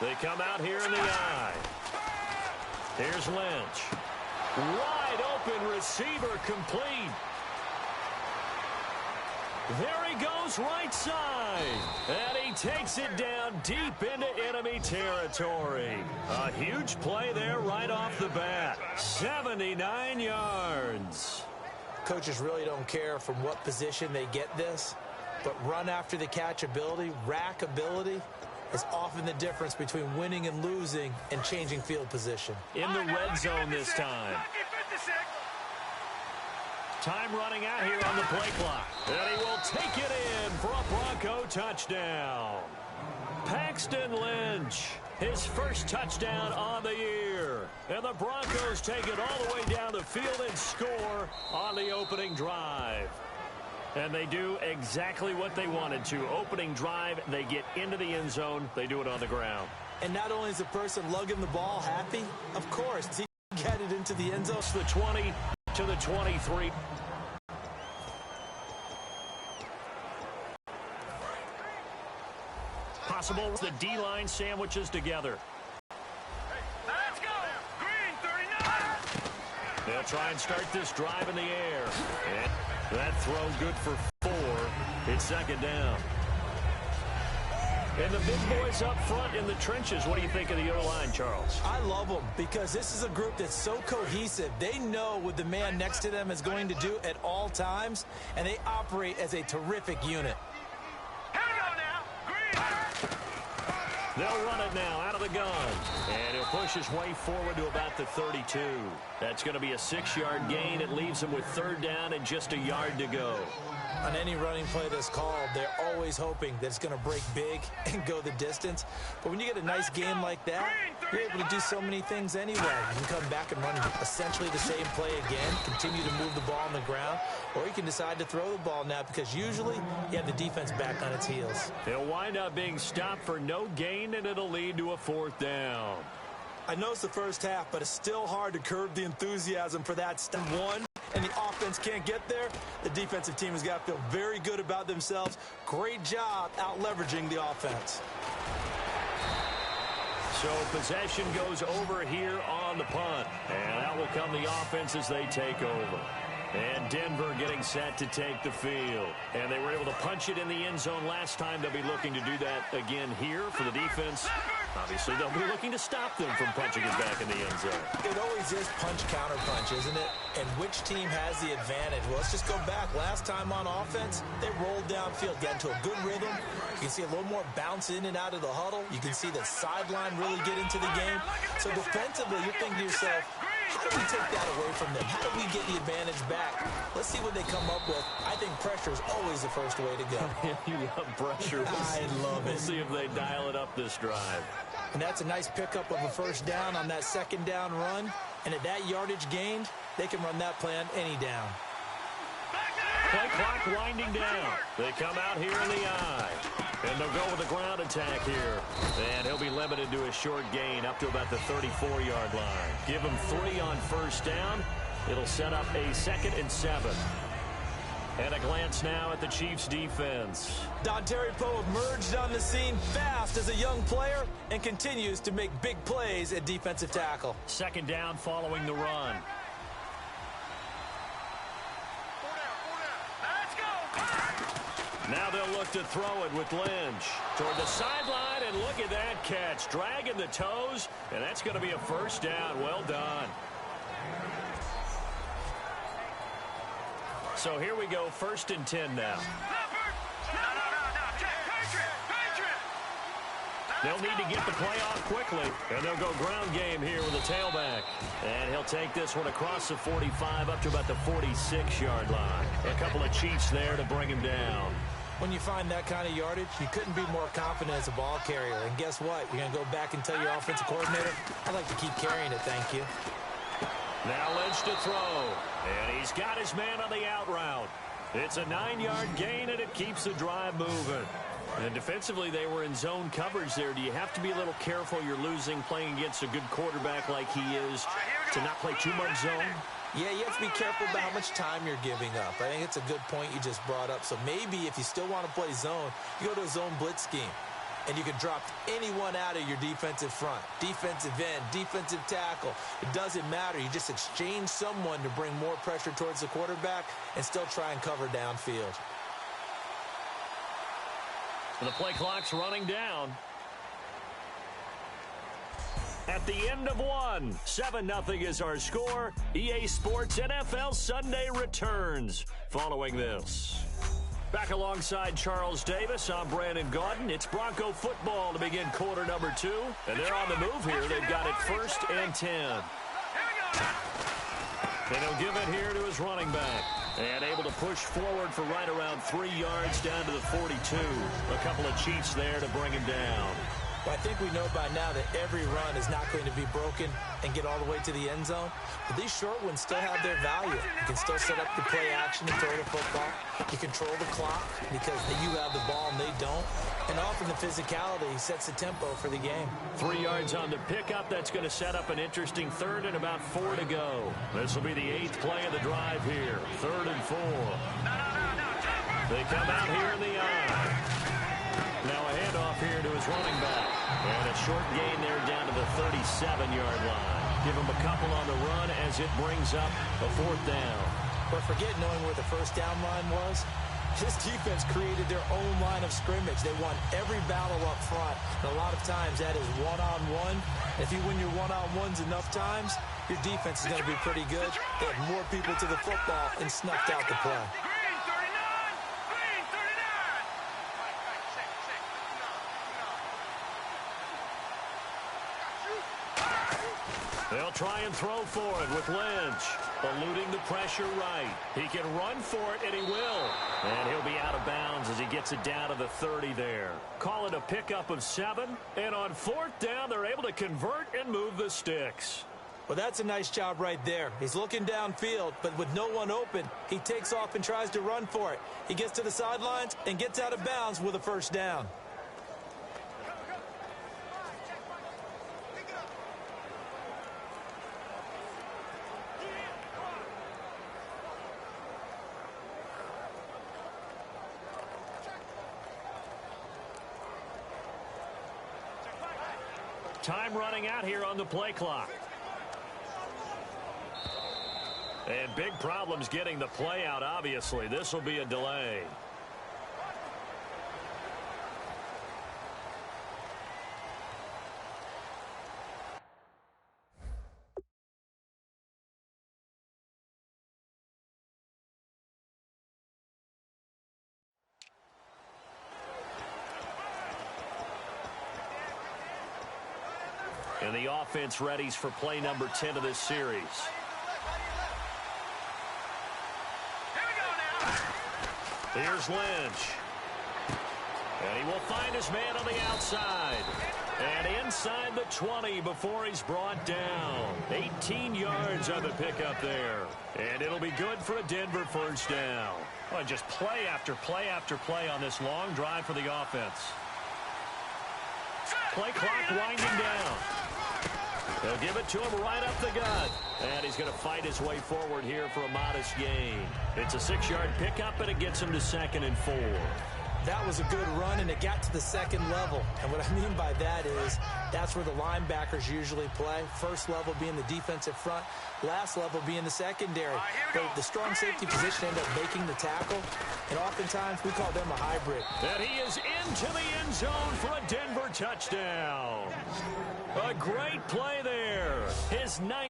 They come out here in the I. Here's Lynch. Wide open receiver complete. There he goes right side. And he takes it down deep into enemy territory. A huge play there right off the bat. 79 yards. Coaches really don't care from what position they get this, but run after the catch ability, rack ability, is often the difference between winning and losing and changing field position. In the red zone this time. Time running out here on the play clock. And he will take it in for a Bronco touchdown. Paxton Lynch, his first touchdown on the year. And the Broncos take it all the way down the field and score on the opening drive. And they do exactly what they wanted to. Opening drive, they get into the end zone. They do it on the ground. And not only is the person lugging the ball happy, of course, he got it into the end zone. It's the 20 to the 23. Possible the D-line sandwiches together. Let's go! Green 39! They'll try and start this drive in the air. And that throw good for 4. It's second down. And the big boys up front in the trenches. What do you think of the O-line, Charles? I love them because this is a group that's so cohesive. They know what the man next to them is going to do at all times, and they operate as a terrific unit. They'll run it now out of the gun. And he'll push his way forward to about the 32. That's going to be a 6-yard gain. It leaves him with third down and just a yard to go. On any running play that's called, they're always hoping that it's going to break big and go the distance. But when you get a nice game like that, you're able to do so many things anyway. You can come back and run essentially the same play again, continue to move the ball on the ground, or you can decide to throw the ball now because usually you have the defense back on its heels. He'll wind up being stopped for no gain, and it'll lead to a 4th down. I know it's the first half, but it's still hard to curb the enthusiasm for that step one. And the offense can't get there, the defensive team has got to feel very good about themselves. Great job out-leveraging the offense. So possession goes over here on the punt. And out will come the offense as they take over. And Denver getting set to take the field. And they were able to punch it in the end zone last time. They'll be looking to do that again here for the defense. Obviously, they'll be looking to stop them from punching it back in the end zone. It always is punch-counter-punch, isn't it? And which team has the advantage? Well, let's just go back. Last time on offense, they rolled downfield, got into a good rhythm. You can see a little more bounce in and out of the huddle. You can see the sideline really get into the game. So defensively, you're thinking to yourself, how do we take that away from them? How do we get the advantage back? Let's see what they come up with. I think pressure is always the first way to go. You love pressure. I love it. We'll see if they dial it up this drive. And that's a nice pickup of a first down on that second down run. And at that yardage gained, they can run that play on any down. Play clock winding down. They come out here in the I. And they'll go with a ground attack here. And he'll be limited to a short gain up to about the 34-yard line. Give him 3 on first down. It'll set up a 2nd and 7. And a glance now at the Chiefs' defense. Dontari Poe emerged on the scene fast as a young player and continues to make big plays at defensive tackle. Second down following the run. Now they'll look to throw it with Lynch. Toward the sideline, and look at that catch. Dragging the toes, and that's going to be a first down. Well done. So here we go, 1st and 10 now. They'll need to get the play off quickly, and they'll go ground game here with a tailback. And he'll take this one across the 45 up to about the 46-yard line. A couple of Chiefs there to bring him down. When you find that kind of yardage, you couldn't be more confident as a ball carrier. And guess what? You're going to go back and tell your offensive coordinator, I'd like to keep carrying it, thank you. Now Lynch to throw. And he's got his man on the out route. It's a 9-yard gain, and it keeps the drive moving. And defensively, they were in zone coverage there. Do you have to be a little careful? You're losing playing against a good quarterback like he is to not play too much zone? Yeah, you have to be careful about how much time you're giving up. I think it's a good point you just brought up. So maybe if you still want to play zone, you go to a zone blitz scheme. and you can drop anyone out of your defensive front. Defensive end, defensive tackle. It doesn't matter. You just exchange someone to bring more pressure towards the quarterback and still try and cover downfield. The play clock's running down. At the end of one, 7-0 is our score. EA Sports NFL Sunday returns following this. Back alongside Charles Davis, I'm Brandon Gaudin. It's Bronco football to begin quarter number 2. And they're on the move here. They've got it 1st and 10. And he'll give it here to his running back. And able to push forward for right around 3 yards down to the 42. A couple of cheats there to bring him down. Well, I think we know by now that every run is not going to be broken and get all the way to the end zone. But these short ones still have their value. You can still set up the play action and throw the football. You control the clock because you have the ball and they don't. And often the physicality sets the tempo for the game. 3 yards on the pickup. That's going to set up an interesting third and about 4 to go. This will be the 8th play of the drive here. 3rd and 4. They come out here in the eye. Now a handoff here to his running back. And a short gain there down to the 37-yard line. Give him a couple on the run as it brings up a 4th down. But forget knowing where the first down line was. This defense created their own line of scrimmage. They won every battle up front. And a lot of times that is one-on-one. If you win your one-on-ones enough times, your defense is going to be pretty good. They had more people to the football and snuffed out the play. They'll try and throw for it with Lynch. Eluding the pressure right. He can run for it, and he will. And he'll be out of bounds as he gets it down to the 30 there. Call it a pickup of 7. And on 4th down, they're able to convert and move the sticks. Well, that's a nice job right there. He's looking downfield, but with no one open, he takes off and tries to run for it. He gets to the sidelines and gets out of bounds with a 1st down. Time running out here on the play clock. And big problems getting the play out, obviously. This will be a delay. And the offense readies for play number 10 of this series. Here's Lynch. And he will find his man on the outside. And inside the 20 before he's brought down. 18 yards on the pickup there. And it'll be good for a Denver 1st down. Well, just play after play after play on this long drive for the offense. Play clock winding down. They'll give it to him right up the gut. And he's going to fight his way forward here for a modest gain. It's a 6-yard pickup, and it gets him to 2nd and 4. That was a good run, and it got to the 2nd level. And what I mean by that is that's where the linebackers usually play. 1st level being the defensive front, last level being the secondary. The strong safety position ended up making the tackle, and oftentimes we call them a hybrid. And he is into the end zone for a Denver touchdown. A great play there. His 9th.